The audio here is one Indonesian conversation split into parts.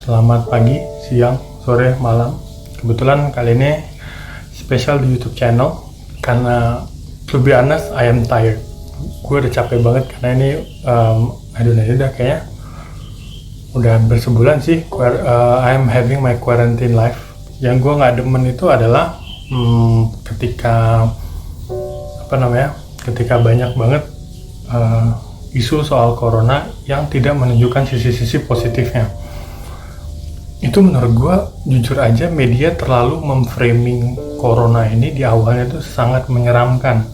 Selamat pagi, siang, sore, malam. Kebetulan kali ini spesial di YouTube channel karena to be honest, I am tired. Gue udah capek banget karena ini udah kayaknya udah hampir sebulan sih I am having my quarantine life. Yang gue nggak demen itu adalah ketika banyak banget isu soal corona yang tidak menunjukkan sisi-sisi positifnya. Itu menurut gue, jujur aja media terlalu memframing corona ini di awalnya itu sangat menyeramkan.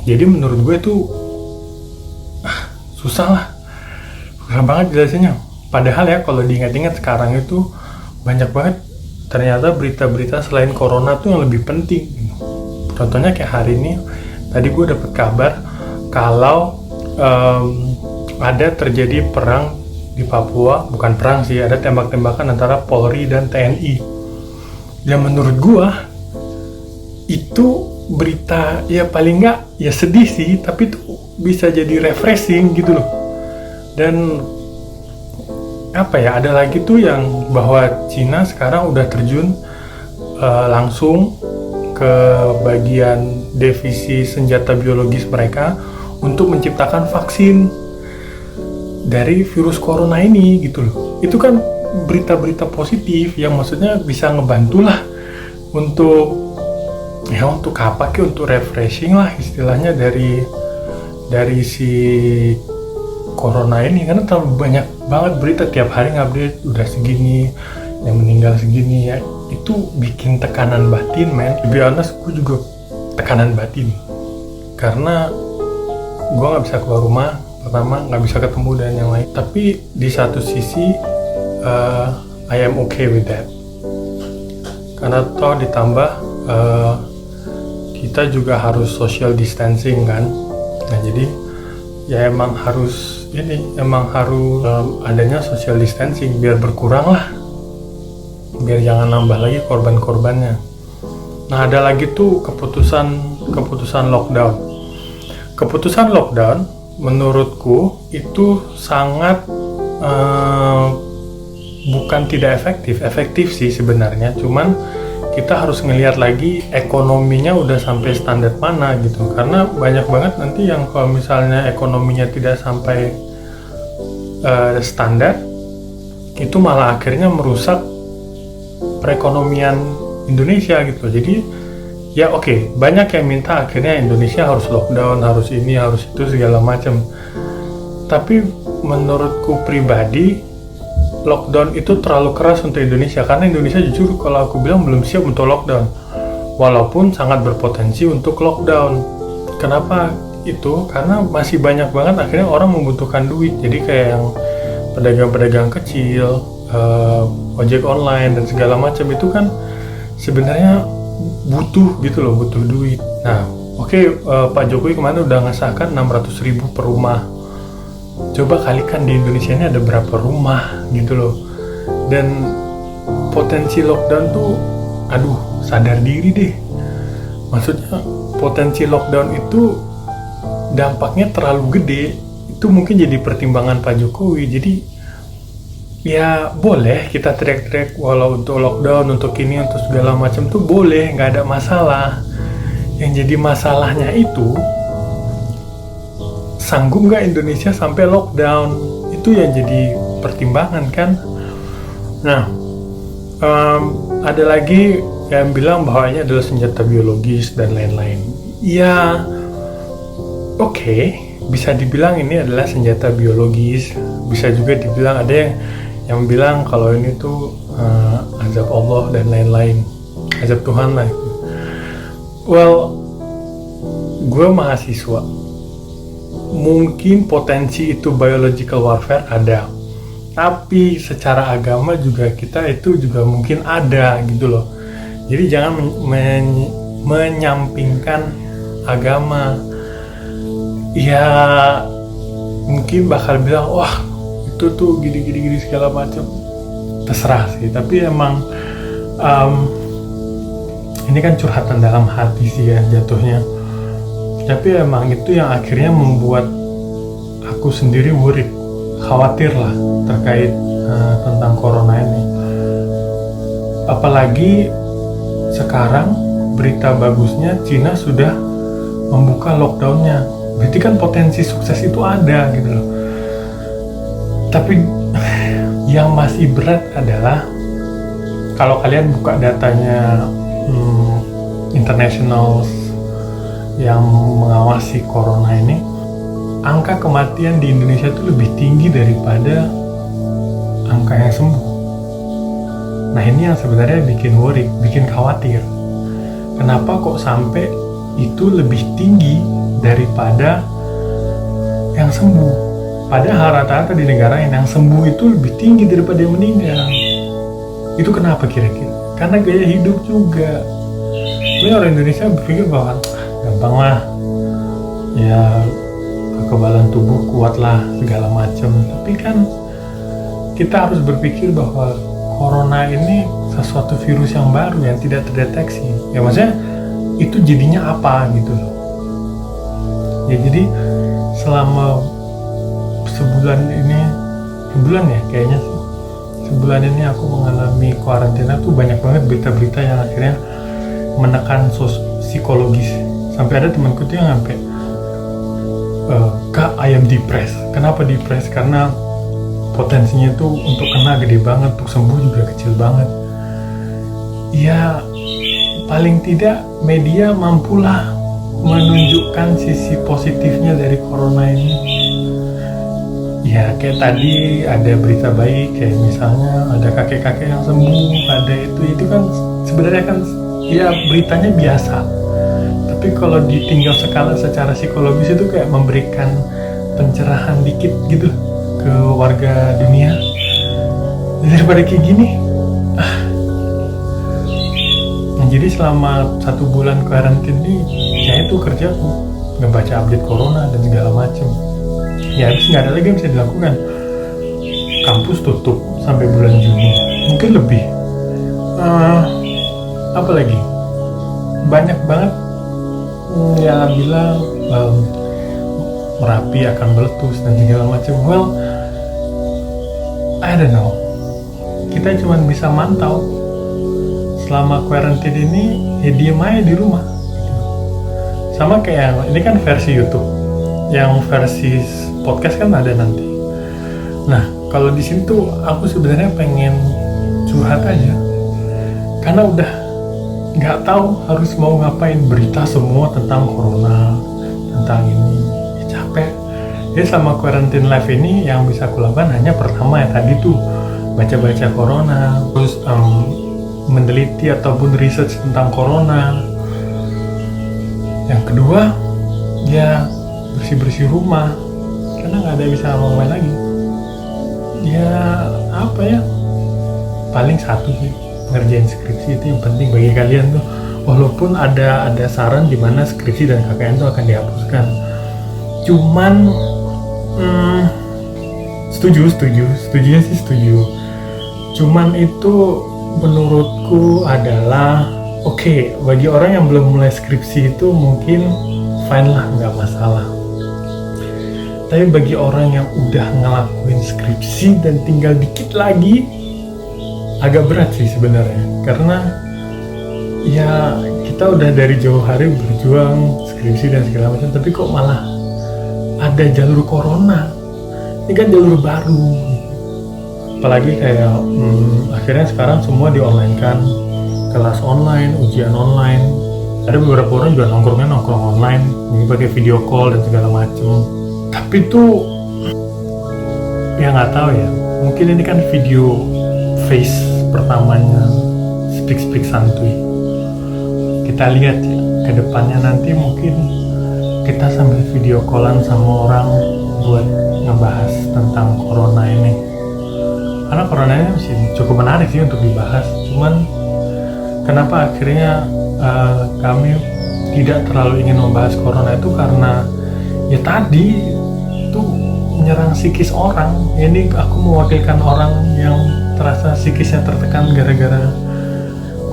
Jadi menurut gue itu susah banget jelasinnya. Padahal ya kalau diingat-ingat sekarang itu banyak banget ternyata berita-berita selain corona tuh yang lebih penting. Contohnya kayak hari ini tadi gue dapet kabar kalau ada terjadi perang di Papua, bukan perang sih, ada tembak-tembakan antara Polri dan TNI. Ya menurut gua itu berita ya paling nggak ya sedih sih, tapi itu bisa jadi refreshing gitu loh. Dan ada lagi tuh yang bahwa Cina sekarang udah terjun langsung ke bagian divisi senjata biologis mereka untuk menciptakan vaksin dari virus corona ini gitu loh. Itu kan berita-berita positif yang maksudnya bisa ngebantu lah untuk refreshing lah istilahnya dari si corona ini, karena terlalu banyak banget berita tiap hari ngupdate udah segini yang meninggal segini ya. Itu bikin tekanan batin, man. To be honest, gue juga tekanan batin karena gue nggak bisa keluar rumah, pertama nggak bisa ketemu dan yang lain. Tapi di satu sisi I am okay with that, karena toh ditambah kita juga harus social distancing kan. Nah jadi ya emang harus adanya social distancing biar berkurang lah, biar jangan nambah lagi korban-korbannya. Nah ada lagi tuh keputusan lockdown. Keputusan lockdown menurutku itu sangat bukan tidak efektif sih sebenarnya, cuman kita harus ngelihat lagi ekonominya udah sampai standar mana gitu, karena banyak banget nanti yang kalau misalnya ekonominya tidak sampai standar itu malah akhirnya merusak perekonomian Indonesia gitu. Jadi ya oke, banyak yang minta akhirnya Indonesia harus lockdown, harus ini, harus itu, segala macam. Tapi menurutku pribadi, lockdown itu terlalu keras untuk Indonesia, karena Indonesia jujur kalau aku bilang belum siap untuk lockdown. Walaupun sangat berpotensi untuk lockdown. Kenapa itu? Karena masih banyak banget akhirnya orang membutuhkan duit. Jadi kayak yang pedagang-pedagang kecil, ojek online dan segala macam itu kan sebenarnya butuh duit. Nah Pak Jokowi kemarin udah ngesahkan 600.000 per rumah. Coba kalikan di Indonesia ini ada berapa rumah gitu loh. Dan potensi lockdown tuh sadar diri deh. Maksudnya potensi lockdown itu dampaknya terlalu gede. Itu mungkin jadi pertimbangan Pak Jokowi. Jadi ya boleh kita teriak-teriak walau untuk lockdown, untuk ini, untuk segala macam tuh boleh, nggak ada masalah. Yang jadi masalahnya itu sanggup nggak Indonesia sampai lockdown, itu yang jadi pertimbangan kan. Nah ada lagi yang bilang bahwa ini adalah senjata biologis dan lain-lain. Ya oke, bisa dibilang ini adalah senjata biologis, bisa juga dibilang ada yang bilang kalau ini tuh azab Allah dan lain-lain, azab Tuhan lah. Well, gue mahasiswa, mungkin potensi itu biological warfare ada, tapi secara agama juga kita itu juga mungkin ada gitu loh. Jadi jangan menyampingkan agama. Ya mungkin bakal bilang wah itu tuh gini segala macam, terserah sih. Tapi emang ini kan curhatan dalam hati sih ya jatuhnya. Tapi emang itu yang akhirnya membuat aku sendiri worried, khawatir lah terkait tentang corona ini. Apalagi sekarang berita bagusnya Cina sudah membuka lockdownnya, berarti kan potensi sukses itu ada gitu loh. Tapi yang masih berat adalah kalau kalian buka datanya international yang mengawasi corona ini, angka kematian di Indonesia itu lebih tinggi daripada angka yang sembuh. Nah ini yang sebenarnya bikin worry, bikin khawatir. Kenapa kok sampai itu lebih tinggi daripada yang sembuh? Padahal rata-rata di negara yang sembuh itu lebih tinggi daripada yang meninggal. Itu kenapa kira-kira? Karena gaya hidup juga. Ini orang Indonesia berpikir bahwa gampang lah, ya kekebalan tubuh kuat lah segala macam. Tapi kan kita harus berpikir bahwa corona ini sesuatu virus yang baru yang tidak terdeteksi. Ya maksudnya itu jadinya apa gitu loh. Ya jadi selama sebulan ya kayaknya sih, sebulan ini aku mengalami karantina tuh banyak banget berita-berita yang akhirnya menekan psikologis. Sampai ada temanku tuh yang sampai Kak, I am depressed. Kenapa depressed? Karena potensinya tuh untuk kena gede banget, untuk sembuh juga kecil banget. Ya paling tidak media mampulah menunjukkan sisi positifnya dari corona ini. Ya kayak tadi ada berita baik, kayak misalnya ada kakek-kakek yang sembuh, ada itu kan sebenarnya kan ya beritanya biasa. Tapi kalau ditinggal skala secara psikologis itu kayak memberikan pencerahan dikit gitu ke warga dunia. Daripada kayak gini, jadi selama 1 bulan karantina ini, ya itu kerjaku ngebaca update corona dan segala macem. Ya habis nggak ada lagi yang bisa dilakukan. Kampus tutup sampai bulan Juni, mungkin lebih. Apa lagi? Banyak banget yang bilang Merapi akan meletus dan segala macam. Well, I don't know. Kita cuma bisa mantau selama karantina ini, ya diem aja di rumah. Sama kayak ini kan versi YouTube, yang versi podcast kan ada nanti. Nah, kalau di sini tuh aku sebenarnya pengen curhat aja, karena udah nggak tahu harus mau ngapain. Berita semua tentang corona, tentang ini, ya capek. Jadi selama quarantine live ini yang bisa aku lakukan hanya pertama ya tadi tuh baca-baca corona, terus meneliti ataupun research tentang corona. Yang kedua ya bersih-bersih rumah, karena nggak ada bisa ngomongin lagi. Ya apa ya, paling satu sih, ngerjain skripsi. Itu yang penting bagi kalian tuh. Walaupun ada saran di mana skripsi dan KKN itu akan dihapuskan, cuman setujunya sih setuju. Cuman itu menurutku adalah oke, bagi orang yang belum mulai skripsi itu mungkin fine lah, nggak masalah. Tapi bagi orang yang udah ngelakuin skripsi dan tinggal dikit lagi, agak berat sih sebenarnya. Karena ya kita udah dari jauh hari berjuang skripsi dan segala macam, tapi kok malah ada jalur corona. Ini kan jalur baru. Apalagi kayak akhirnya sekarang semua di-online kan, kelas online, ujian online. Ada beberapa orang juga nongkrong online, ini pakai video call dan segala macam. Tapi tuh ya nggak tahu ya, mungkin ini kan video face pertamanya speak santuy. Kita lihat ya, kedepannya nanti mungkin kita sambil video callan sama orang buat ngebahas tentang corona ini. Karena corona ini masih cukup menarik sih untuk dibahas. Cuman kenapa akhirnya kami tidak terlalu ingin membahas corona itu karena ya tadi itu menyerang psikis orang. Ini aku mewakilkan orang yang terasa psikisnya tertekan gara-gara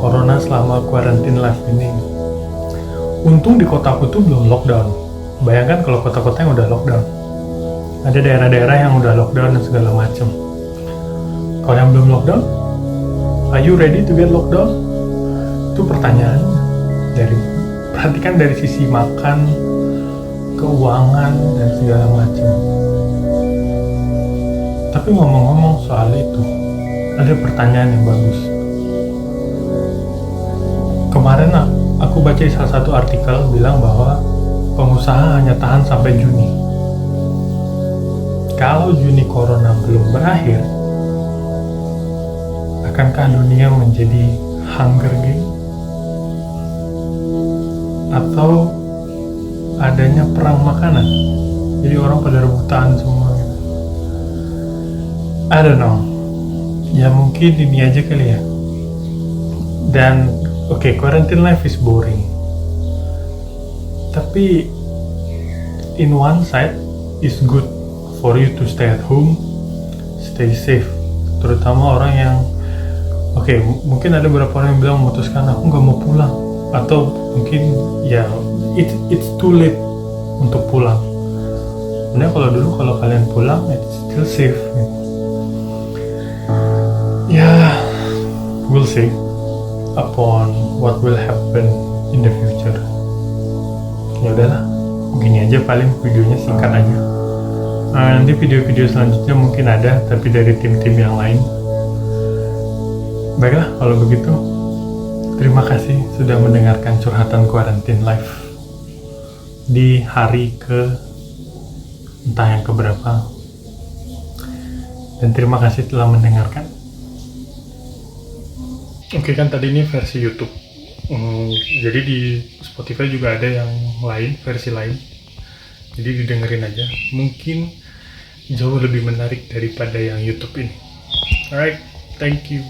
corona selama quarantine life ini. Untung di kotaku tuh belum lockdown. Bayangkan kalau kota-kota yang udah lockdown. Ada daerah-daerah yang udah lockdown dan segala macam. Kalau yang belum lockdown, are you ready to get lockdown? Itu pertanyaannya. Perhatikan dari sisi makan, keuangan, dan segala macam. Tapi ngomong-ngomong soal itu, ada pertanyaan yang bagus. Kemarin aku baca salah satu artikel bilang bahwa pengusaha hanya tahan sampai Juni. Kalau Juni corona belum berakhir, akankah dunia menjadi Hunger Game? Atau adanya perang makanan? Jadi orang pada rebutan semua gitu. I don't know. Ya mungkin ini aja kali ya. Dan quarantine life is boring. Tapi in one side is good for you to stay at home, stay safe. Terutama orang yang mungkin ada beberapa orang yang bilang memutuskan aku nggak mau pulang, atau mungkin ya it's too late untuk pulang. Sebenarnya kalau kalian pulang it's still safe. Ya, we'll see upon what will happen in the future. Ya udahlah, begini aja, paling videonya singkat aja. Nanti video-video selanjutnya mungkin ada, tapi dari tim-tim yang lain. Baiklah, kalau begitu, terima kasih sudah mendengarkan curhatan Quarantine Life di hari entah yang keberapa. Dan terima kasih telah mendengarkan. Kan tadi ini versi YouTube. Jadi di Spotify juga ada yang lain, versi lain. Jadi didengerin aja. Mungkin jauh lebih menarik daripada yang YouTube ini. Alright, thank you.